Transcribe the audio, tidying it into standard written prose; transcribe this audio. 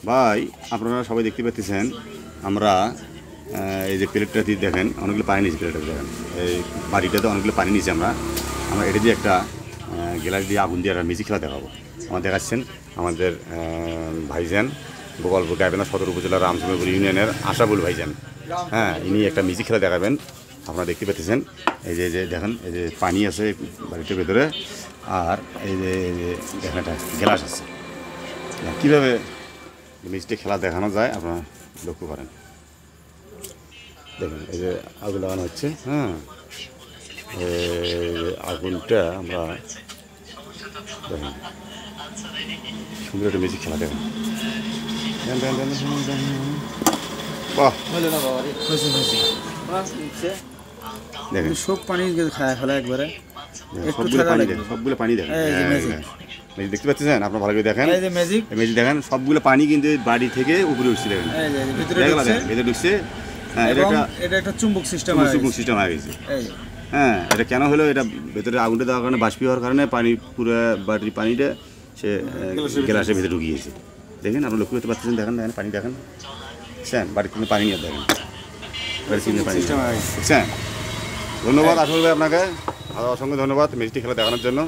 ভাই আপনারা সবাই দেখতে পাচ্ছেন আমরা এই যে প্লেটটা দিয়ে দেখেন অনেকগুলো পানি নিয়েছি, প্লেটটা দেখেন এই বাড়িটাতে অনেকগুলো পানি নিয়েছি আমরা এটা দিয়ে একটা গ্লাস দিয়ে আগুন দিয়ে একটা মিউজিক খেলা দেখাবো। আমার দেখাচ্ছেন আমাদের ভাইজান গোপালপুর গাইবান্ধা সদর উপজেলার রামচন্দ্রপুর ইউনিয়নের আশাফুল ভাইজান। হ্যাঁ, ইনি একটা মিউজিক খেলা দেখাবেন। আপনারা দেখতে পাচ্ছেন এই যে দেখেন এই যে পানি আছে বাড়িটার ভেতরে, আর এই যে দেখেন একটা গ্লাস আছে। কীভাবে মিউজিকটা খেলা দেখানো যায় আপনারা লক্ষ্য করেন। দেখেন এই যে আগুন লাগানো হচ্ছে। হ্যাঁ, আগুনটা আমরা দেখেন সুন্দর একটা মিউজিক খেলা দেখেন। বাহ, দেখেন সব পানি খায় ফেলা একবারে, সবগুলো পানি দেখেন। ম্যাজিক দেখতে পাচ্ছেন আপনারা ভালো করে দেখেন। ম্যাজিক দেখেন সবগুলো পানি কিন্তু বাড়ি থেকে উপরে উঠছে। দেখেন ভেতরে ঢুকছে। হ্যাঁ, এটা একটা চুম্বক সিস্টেম হয়ে গেছে। হ্যাঁ, এটা কেন হলো? এটা ভেতরে আগুনটা দেওয়ার কারণে, বাষ্পীয় হওয়ার কারণে পানি পুরো বাড়ির পানিটা সে গ্লাসের ভেতরে ঢুকিয়েছে। দেখেন আপনারা লক্ষ্য করতে পারতেছেন। দেখেন পানি দেখেন, বুঝছেন? বাড়ির কিন্তু পানি নিয়ে দেখেন পানি বুঝছেন। ধন্যবাদ আসল ভাই আপনাকে, অসংখ্য ধন্যবাদ মিষ্টি খেলা দেখানোর জন্য।